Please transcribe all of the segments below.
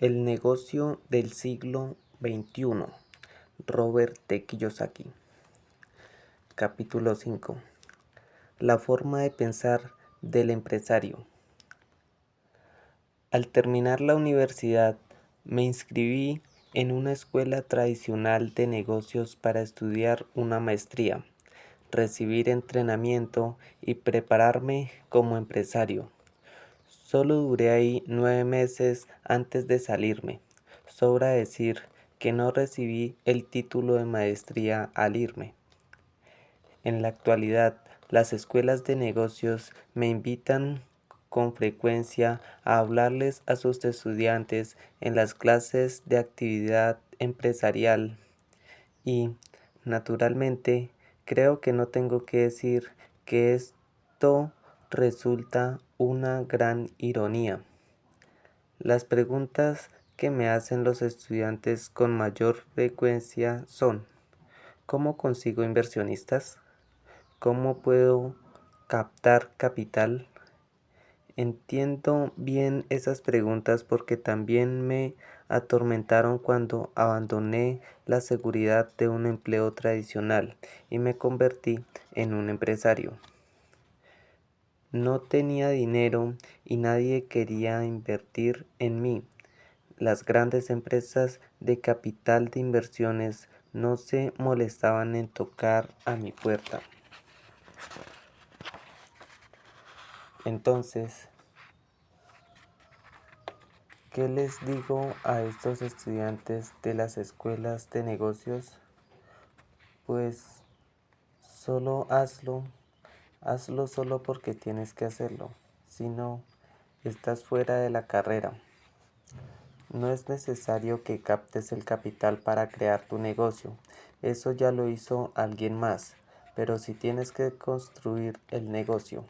El negocio del siglo XXI. Robert T. Kiyosaki. Capítulo 5. La forma de pensar del empresario. Al terminar la universidad, me inscribí en una escuela tradicional de negocios para estudiar una maestría, recibir entrenamiento y prepararme como empresario. Solo duré ahí 9 meses antes de salirme. Sobra decir que no recibí el título de maestría al irme. En la actualidad, las escuelas de negocios me invitan con frecuencia a hablarles a sus estudiantes en las clases de actividad empresarial y, naturalmente, creo que no tengo que decir que esto resulta una gran ironía. Las preguntas que me hacen los estudiantes con mayor frecuencia son: ¿cómo consigo inversionistas? ¿Cómo puedo captar capital? Entiendo bien esas preguntas porque también me atormentaron cuando abandoné la seguridad de un empleo tradicional y me convertí en un empresario. No tenía dinero y nadie quería invertir en mí. Las grandes empresas de capital de inversiones no se molestaban en tocar a mi puerta. Entonces, ¿qué les digo a estos estudiantes de las escuelas de negocios? Pues solo hazlo solo porque tienes que hacerlo, si no, estás fuera de la carrera. No es necesario que captes el capital para crear tu negocio, eso ya lo hizo alguien más, pero si tienes que construir el negocio.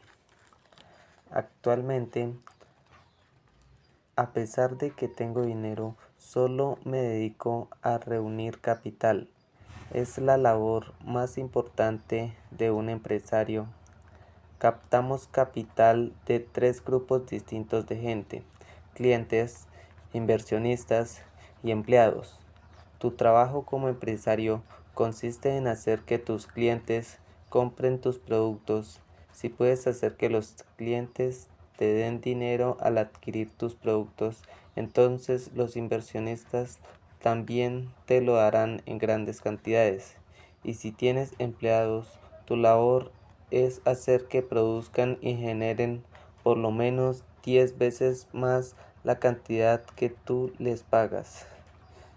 Actualmente, a pesar de que tengo dinero, solo me dedico a reunir capital. Es la labor más importante de un empresario. Captamos capital de 3 grupos distintos de gente: clientes, inversionistas y empleados. Tu trabajo como empresario consiste en hacer que tus clientes compren tus productos. Si puedes hacer que los clientes te den dinero al adquirir tus productos, entonces los inversionistas también te lo darán en grandes cantidades. Y si tienes empleados, tu labor es hacer que produzcan y generen por lo menos 10 veces más la cantidad que tú les pagas.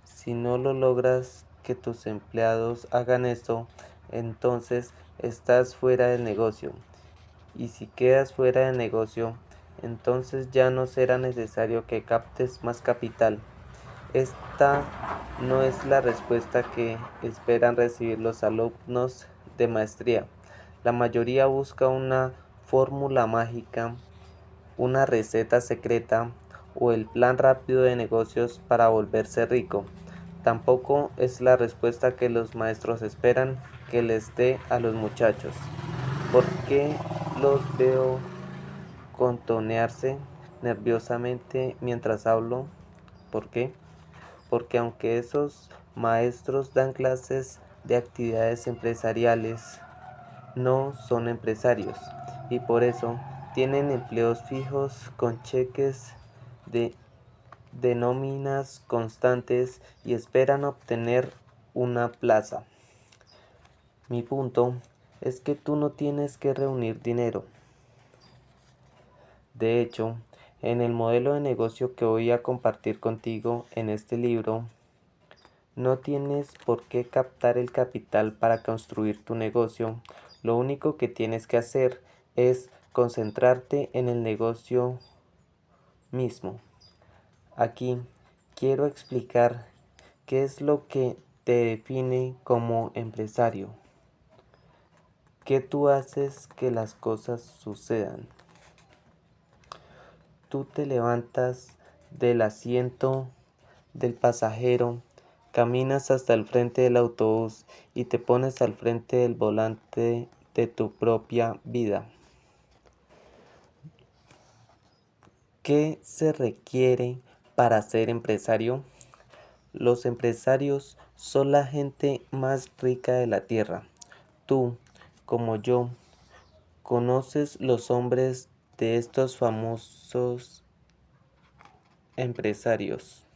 Si no lo logras que tus empleados hagan esto, entonces estás fuera del negocio. Y si quedas fuera del negocio, entonces ya no será necesario que captes más capital. Esta no es la respuesta que esperan recibir los alumnos de maestría. La mayoría busca una fórmula mágica, una receta secreta o el plan rápido de negocios para volverse rico. Tampoco es la respuesta que los maestros esperan que les dé a los muchachos. ¿Por qué los veo contonearse nerviosamente mientras hablo? ¿Por qué? Porque aunque esos maestros dan clases de actividades empresariales, no son empresarios y por eso tienen empleos fijos con cheques de nóminas constantes y esperan obtener una plaza. Mi punto es que tú no tienes que reunir dinero. De hecho, en el modelo de negocio que voy a compartir contigo en este libro, no tienes por qué captar el capital para construir tu negocio. Lo único que tienes que hacer es concentrarte en el negocio mismo. Aquí quiero explicar qué es lo que te define como empresario. ¿Qué tú haces que las cosas sucedan? Tú te levantas del asiento del pasajero, caminas hasta el frente del autobús y te pones al frente del volante de tu propia vida. ¿Qué se requiere para ser empresario? Los empresarios son la gente más rica de la tierra. Tú, como yo, conoces los nombres de estos famosos empresarios: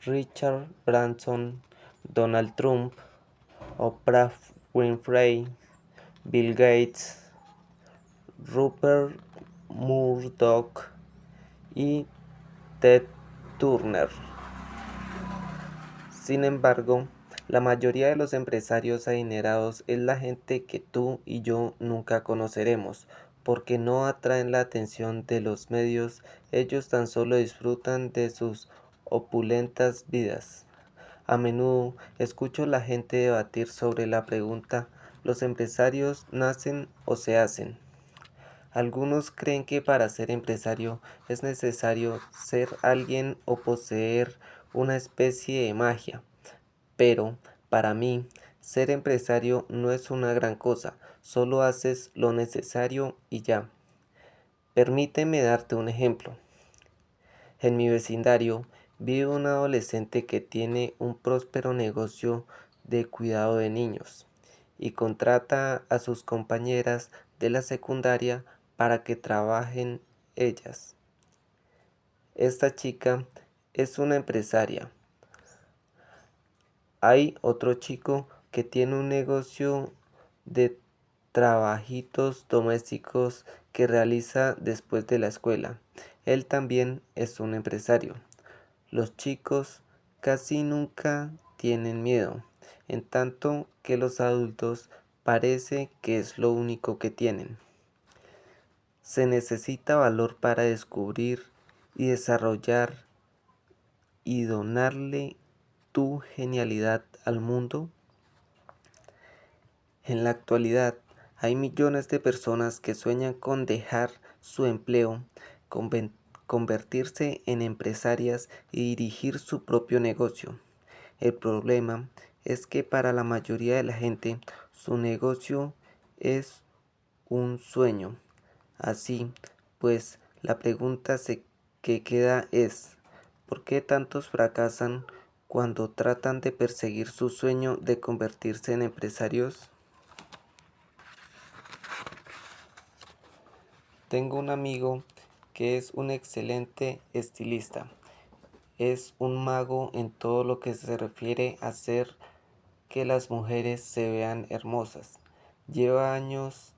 Richard Branson, Donald Trump, Oprah Winfrey, Bill Gates, Rupert Murdoch y Ted Turner. Sin embargo, la mayoría de los empresarios adinerados es la gente que tú y yo nunca conoceremos, porque no atraen la atención de los medios. Ellos tan solo disfrutan de sus opulentas vidas. A menudo escucho a la gente debatir sobre la pregunta: ¿los empresarios nacen o se hacen? Algunos creen que para ser empresario es necesario ser alguien o poseer una especie de magia, pero para mí, ser empresario no es una gran cosa, solo haces lo necesario y ya. Permíteme darte un ejemplo. En mi vecindario vive un adolescente que tiene un próspero negocio de cuidado de niños y contrata a sus compañeras de la secundaria para que trabajen ellas. Esta chica es una empresaria. Hay otro chico que tiene un negocio de trabajitos domésticos que realiza después de la escuela. Él también es un empresario. Los chicos casi nunca tienen miedo, en tanto que los adultos parece que es lo único que tienen. Se necesita valor para descubrir y desarrollar y donarle tu genialidad al mundo. En la actualidad, hay millones de personas que sueñan con dejar su empleo, convertirse en empresarias y dirigir su propio negocio. El problema es que para la mayoría de la gente, su negocio es un sueño. Así pues, la pregunta que queda es: ¿por qué tantos fracasan cuando tratan de perseguir su sueño de convertirse en empresarios? Tengo un amigo que es un excelente estilista. Es un mago en todo lo que se refiere a hacer que las mujeres se vean hermosas. Lleva años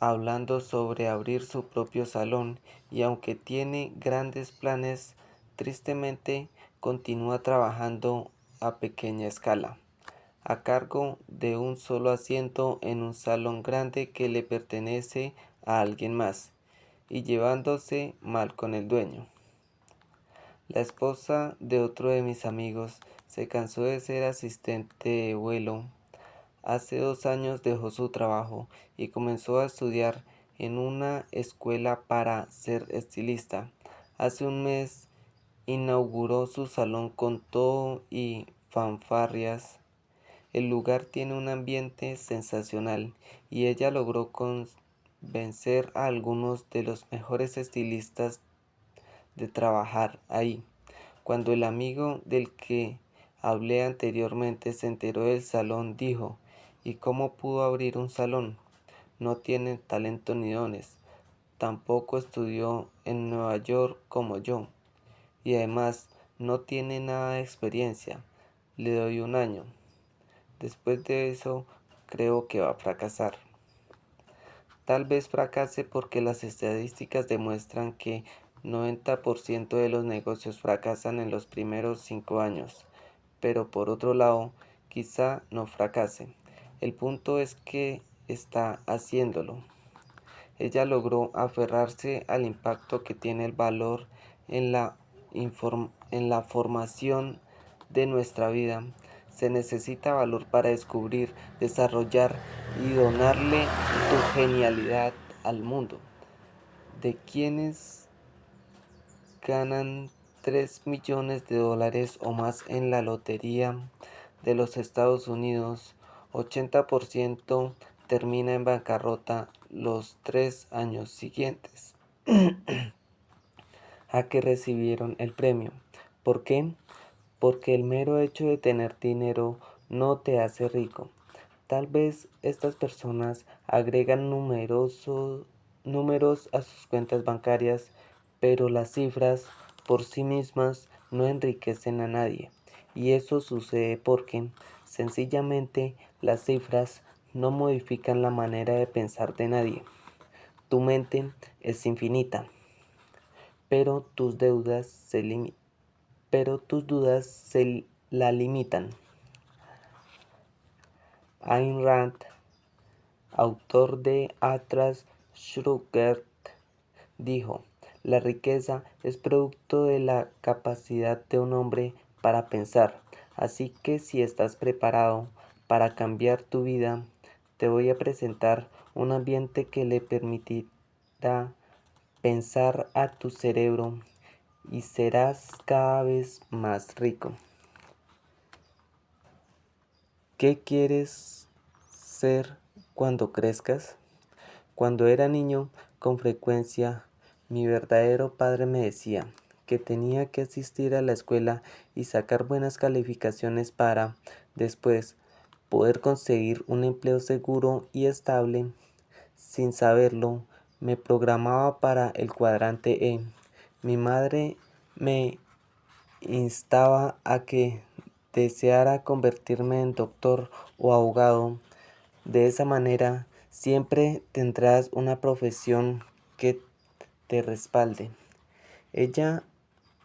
hablando sobre abrir su propio salón y aunque tiene grandes planes, tristemente continúa trabajando a pequeña escala, a cargo de un solo asiento en un salón grande que le pertenece a alguien más, y llevándose mal con el dueño. La esposa de otro de mis amigos se cansó de ser asistente de vuelo. Hace 2 años dejó su trabajo y comenzó a estudiar en una escuela para ser estilista. Hace un mes inauguró su salón con todo y fanfarrias. El lugar tiene un ambiente sensacional y ella logró convencer a algunos de los mejores estilistas de trabajar ahí. Cuando el amigo del que hablé anteriormente se enteró del salón, dijo: ¿y cómo pudo abrir un salón? No tiene talento ni dones. Tampoco estudió en Nueva York como yo. Y además no tiene nada de experiencia. Le doy un año. Después de eso, creo que va a fracasar. Tal vez fracase porque las estadísticas demuestran que 90% de los negocios fracasan en los primeros 5 años, pero por otro lado, quizá no fracase. El punto es que está haciéndolo. Ella logró aferrarse al impacto que tiene el valor en la formación de nuestra vida. Se necesita valor para descubrir, desarrollar y donarle tu genialidad al mundo. De quienes ganan 3 millones de dólares o más en la lotería de los Estados Unidos, 80% termina en bancarrota los 3 años siguientes a que recibieron el premio. ¿Por qué? Porque el mero hecho de tener dinero no te hace rico. Tal vez estas personas agregan números a sus cuentas bancarias, pero las cifras por sí mismas no enriquecen a nadie. Y eso sucede porque sencillamente las cifras no modifican la manera de pensar de nadie. Tu mente es infinita, pero tus dudas se la limitan. Ayn Rand, autor de Atlas Shrugged, dijo: "La riqueza es producto de la capacidad de un hombre para pensar". Así que si estás preparado para cambiar tu vida, te voy a presentar un ambiente que le permitirá pensar a tu cerebro y serás cada vez más rico. ¿Qué quieres ser cuando crezcas? Cuando era niño, con frecuencia, mi verdadero padre me decía que tenía que asistir a la escuela y sacar buenas calificaciones para, después, poder conseguir un empleo seguro y estable. Sin saberlo, me programaba para el cuadrante E. Mi madre me instaba a que deseara convertirme en doctor o abogado. De esa manera, siempre tendrás una profesión que te respalde. Ella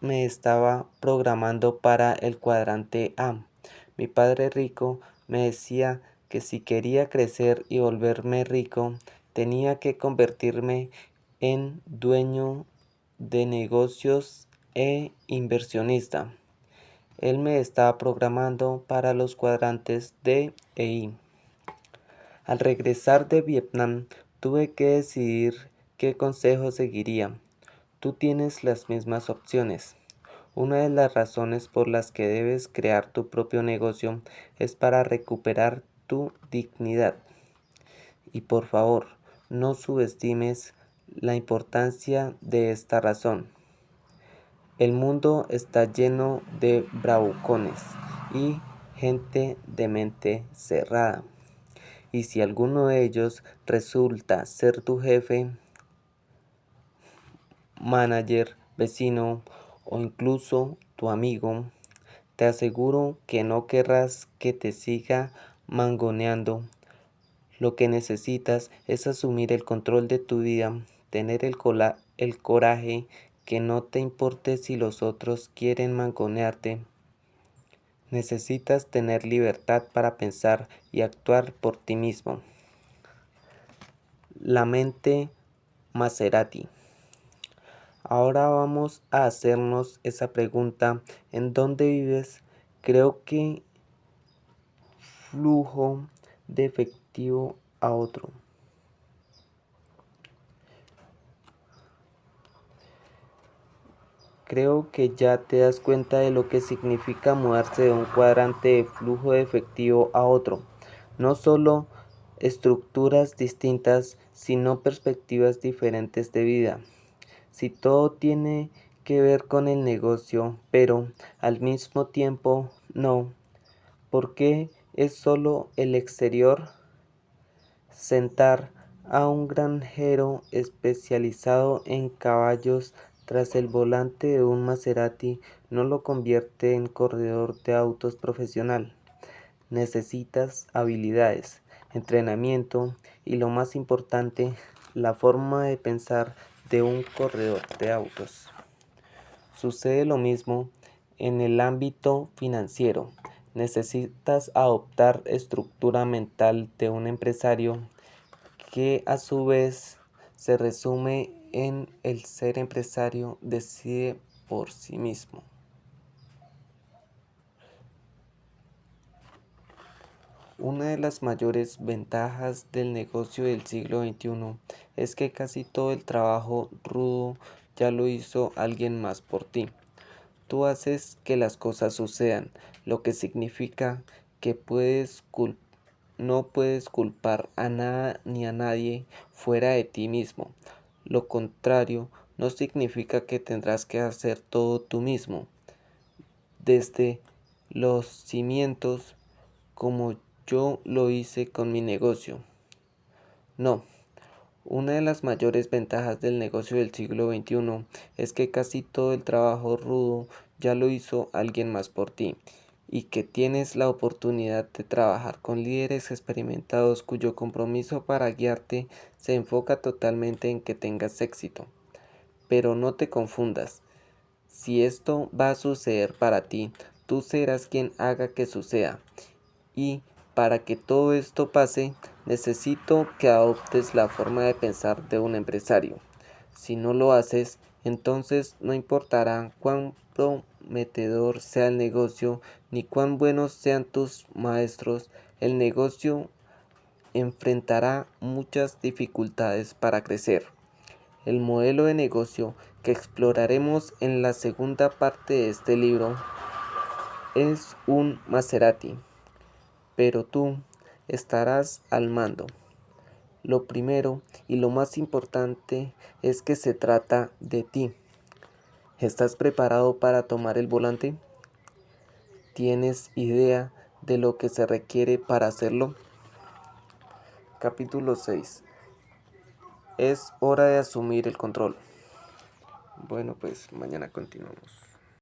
me estaba programando para el cuadrante A. Mi padre rico me decía que si quería crecer y volverme rico, tenía que convertirme en dueño de negocios e inversionista. Él me estaba programando para los cuadrantes D e I. Al regresar de Vietnam, tuve que decidir qué consejo seguiría. Tú tienes las mismas opciones. Una de las razones por las que debes crear tu propio negocio es para recuperar tu dignidad. Y por favor, no subestimes la importancia de esta razón. El mundo está lleno de bravucones y gente de mente cerrada. Y si alguno de ellos resulta ser tu jefe, manager, vecino o incluso tu amigo, te aseguro que no querrás que te siga mangoneando. Lo que necesitas es asumir el control de tu vida, tener el coraje que no te importe si los otros quieren mangonearte. Necesitas tener libertad para pensar y actuar por ti mismo. La mente Maserati. Ahora vamos a hacernos esa pregunta: ¿en dónde vives? Creo que flujo de efectivo a otro. Creo que ya te das cuenta de lo que significa mudarse de un cuadrante de flujo de efectivo a otro. No solo estructuras distintas, sino perspectivas diferentes de vida. Si todo tiene que ver con el negocio, pero al mismo tiempo no, porque es solo el exterior. Sentar a un granjero especializado en caballos tras el volante de un Maserati no lo convierte en corredor de autos profesional. Necesitas habilidades, entrenamiento y, lo más importante, la forma de pensar de un corredor de autos. Sucede lo mismo en el ámbito financiero. Necesitas adoptar estructura mental de un empresario, que a su vez se resume en el ser empresario decide por sí mismo. Una de las mayores ventajas del negocio del siglo XXI es que casi todo el trabajo rudo ya lo hizo alguien más por ti. Tú haces que las cosas sucedan, lo que significa que no puedes culpar a nada ni a nadie fuera de ti mismo. Lo contrario no significa que tendrás que hacer todo tú mismo. desde los cimientos como yo lo hice con mi negocio. No, una de las mayores ventajas del negocio del siglo XXI es que casi todo el trabajo rudo ya lo hizo alguien más por ti y que tienes la oportunidad de trabajar con líderes experimentados cuyo compromiso para guiarte se enfoca totalmente en que tengas éxito. Pero no te confundas, si esto va a suceder para ti, tú serás quien haga que suceda. Y para que todo esto pase, necesito que adoptes la forma de pensar de un empresario. Si no lo haces, entonces no importará cuán prometedor sea el negocio ni cuán buenos sean tus maestros, el negocio enfrentará muchas dificultades para crecer. El modelo de negocio que exploraremos en la segunda parte de este libro es un Maserati, pero tú estarás al mando. Lo primero y lo más importante es que se trata de ti. ¿Estás preparado para tomar el volante? ¿Tienes idea de lo que se requiere para hacerlo? Capítulo 6. Es hora de asumir el control. Bueno, pues mañana continuamos.